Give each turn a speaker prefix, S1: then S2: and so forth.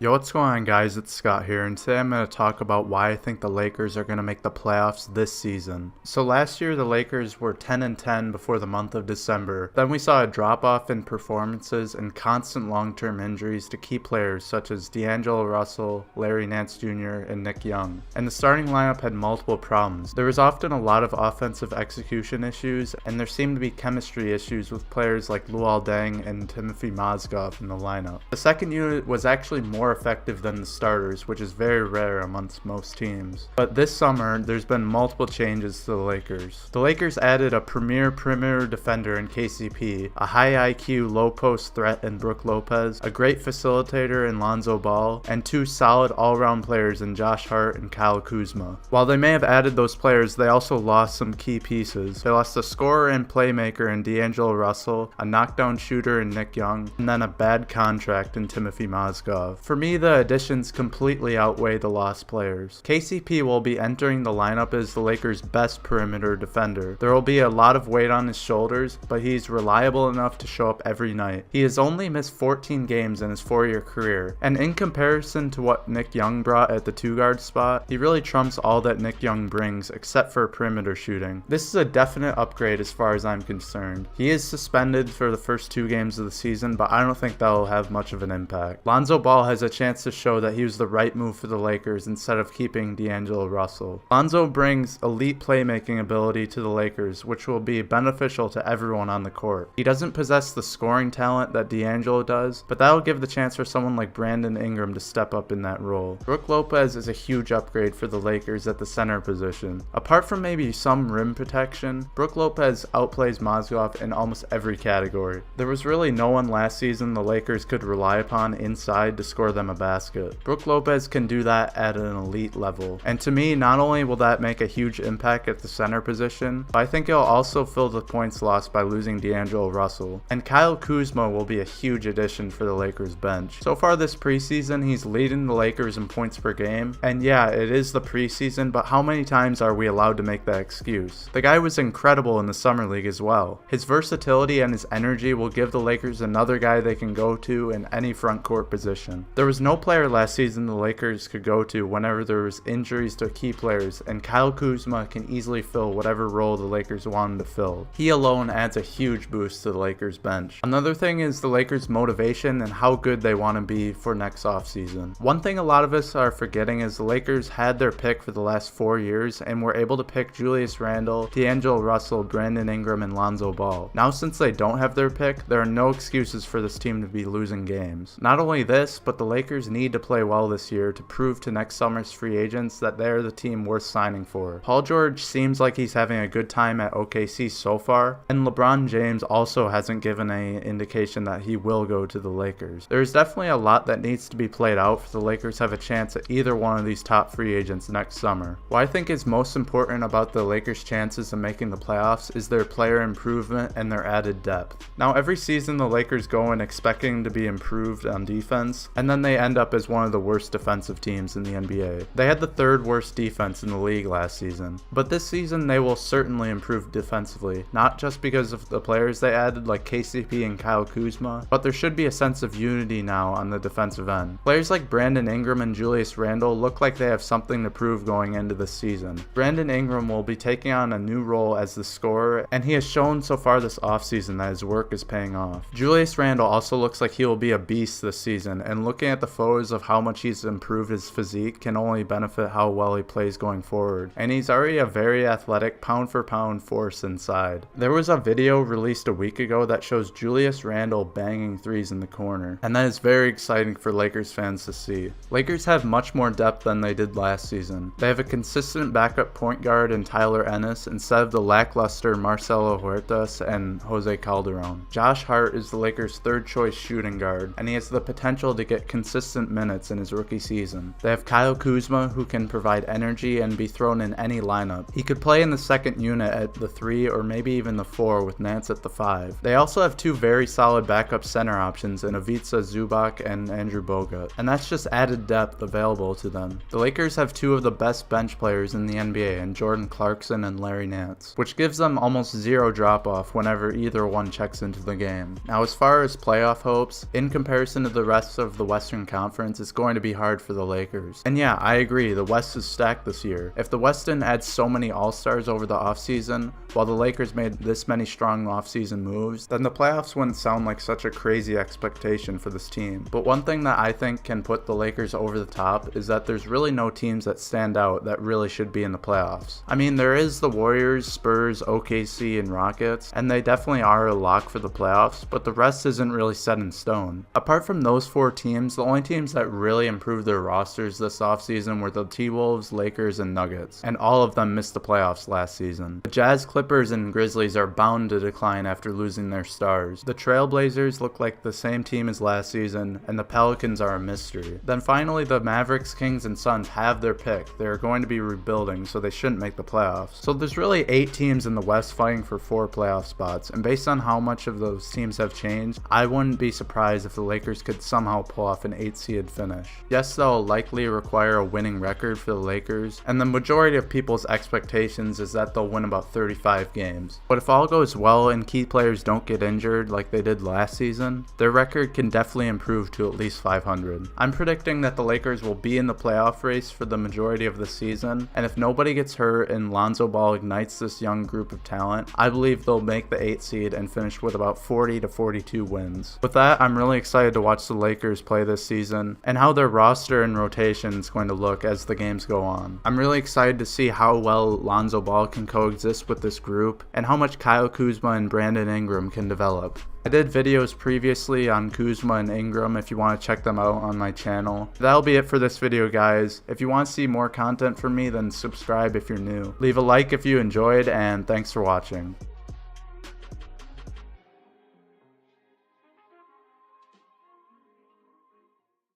S1: Yo, what's going on, guys? It's Scott here, and today I'm going to talk about why I think the Lakers are going to make the playoffs this season. So last year, the Lakers were 10-10 before the month of December. Then we saw a drop-off in performances and constant long-term injuries to key players such as D'Angelo Russell, Larry Nance Jr., and Nick Young. And the starting lineup had multiple problems. There was often a lot of offensive execution issues, and there seemed to be chemistry issues with players like Luol Deng and Timothy Mozgov in the lineup. The second unit was actually more effective than the starters, which is very rare amongst most teams. But this summer, there's been multiple changes to the Lakers. The Lakers added a premier perimeter defender in KCP, a high IQ low post threat in Brook Lopez, a great facilitator in Lonzo Ball, and two solid all-around players in Josh Hart and Kyle Kuzma. While they may have added those players, they also lost some key pieces. They lost a scorer and playmaker in D'Angelo Russell, a knockdown shooter in Nick Young, and then a bad contract in Timothy Mozgov. For me, the additions completely outweigh the lost players. KCP will be entering the lineup as the Lakers' best perimeter defender. There will be a lot of weight on his shoulders, but he's reliable enough to show up every night. He has only missed 14 games in his 4-year career, and in comparison to what Nick Young brought at the 2-guard spot, he really trumps all that Nick Young brings except for perimeter shooting. This is a definite upgrade as far as I'm concerned. He is suspended for the first 2 games of the season, but I don't think that will have much of an impact. Lonzo Ball has a chance to show that he was the right move for the Lakers instead of keeping D'Angelo Russell. Lonzo brings elite playmaking ability to the Lakers, which will be beneficial to everyone on the court. He doesn't possess the scoring talent that D'Angelo does, but that'll give the chance for someone like Brandon Ingram to step up in that role. Brook Lopez is a huge upgrade for the Lakers at the center position. Apart from maybe some rim protection, Brook Lopez outplays Mozgov in almost every category. There was really no one last season the Lakers could rely upon inside to score them a basket. Brook Lopez can do that at an elite level, and to me, not only will that make a huge impact at the center position, but I think it'll also fill the points lost by losing D'Angelo Russell. And Kyle Kuzma will be a huge addition for the Lakers bench. So far this preseason, he's leading the Lakers in points per game, and yeah, it is the preseason, but how many times are we allowed to make that excuse? The guy was incredible in the summer league as well. His versatility and his energy will give the Lakers another guy they can go to in any front court position. There was no player last season the Lakers could go to whenever there was injuries to key players, and Kyle Kuzma can easily fill whatever role the Lakers want him to fill. He alone adds a huge boost to the Lakers bench. Another thing is the Lakers' motivation and how good they want to be for next offseason. One thing a lot of us are forgetting is the Lakers had their pick for the last 4 years and were able to pick Julius Randle, D'Angelo Russell, Brandon Ingram, and Lonzo Ball. Now since they don't have their pick, there are no excuses for this team to be losing games. Not only this, but the Lakers need to play well this year to prove to next summer's free agents that they're the team worth signing for. Paul George seems like he's having a good time at OKC so far, and LeBron James also hasn't given any indication that he will go to the Lakers. There's definitely a lot that needs to be played out for the Lakers to have a chance at either one of these top free agents next summer. What I think is most important about the Lakers' chances of making the playoffs is their player improvement and their added depth. Now every season the Lakers go in expecting to be improved on defense, and then they end up as one of the worst defensive teams in the NBA. They had the 3rd worst defense in the league last season, but this season they will certainly improve defensively, not just because of the players they added like KCP and Kyle Kuzma, but there should be a sense of unity now on the defensive end. Players like Brandon Ingram and Julius Randle look like they have something to prove going into this season. Brandon Ingram will be taking on a new role as the scorer, and he has shown so far this offseason that his work is paying off. Julius Randle also looks like he will be a beast this season, and looking at the photos of how much he's improved his physique can only benefit how well he plays going forward. And he's already a very athletic pound for pound force inside. There was a video released a week ago that shows Julius Randle banging threes in the corner, and that is very exciting for Lakers fans to see. Lakers have much more depth than they did last season. They have a consistent backup point guard in Tyler Ennis instead of the lackluster Marcelo Huertas and Jose Calderon. Josh Hart is the Lakers' 3rd choice shooting guard, and he has the potential to get consistent minutes in his rookie season. They have Kyle Kuzma, who can provide energy and be thrown in any lineup. He could play in the 2nd unit at the 3 or maybe even the 4 with Nance at the 5. They also have 2 very solid backup center options in Ivica Zubac and Andrew Bogut, and that's just added depth available to them. The Lakers have 2 of the best bench players in the NBA in Jordan Clarkson and Larry Nance, which gives them almost zero drop-off whenever either one checks into the game. Now as far as playoff hopes, in comparison to the rest of the Western Western Conference, it's going to be hard for the Lakers. And yeah, I agree, the West is stacked this year. If the West didn't add so many All-Stars over the offseason, while the Lakers made this many strong offseason moves, then the playoffs wouldn't sound like such a crazy expectation for this team. But one thing that I think can put the Lakers over the top is that there's really no teams that stand out that really should be in the playoffs. I mean, there is the Warriors, Spurs, OKC, and Rockets, and they definitely are a lock for the playoffs, but the rest isn't really set in stone. Apart from those 4 teams, the only teams that really improved their rosters this offseason were the T-Wolves, Lakers, and Nuggets, and all of them missed the playoffs last season. The Jazz, Clippers, and Grizzlies are bound to decline after losing their stars. The Trailblazers look like the same team as last season, and the Pelicans are a mystery. Then finally, the Mavericks, Kings, and Suns have their pick. They are going to be rebuilding, so they shouldn't make the playoffs. So there's really 8 teams in the West fighting for 4 playoff spots, and based on how much of those teams have changed, I wouldn't be surprised if the Lakers could somehow pull off an 8-seeded finish. Yes, they'll likely require a winning record for the Lakers, and the majority of people's expectations is that they'll win about 35 games. But if all goes well and key players don't get injured like they did last season, their record can definitely improve to at least 500. I'm predicting that the Lakers will be in the playoff race for the majority of the season, and if nobody gets hurt and Lonzo Ball ignites this young group of talent, I believe they'll make the 8 seed and finish with about 40 to 42 wins. With that, I'm really excited to watch the Lakers play this season and how their roster and rotation is going to look as the games go on. I'm really excited to see how well Lonzo Ball can coexist with this group and how much Kyle Kuzma and Brandon Ingram can develop. I did videos previously on Kuzma and Ingram if you want to check them out on my channel. That'll be it for this video, guys. If you want to see more content from me, then subscribe if you're new. Leave a like if you enjoyed, and thanks for watching.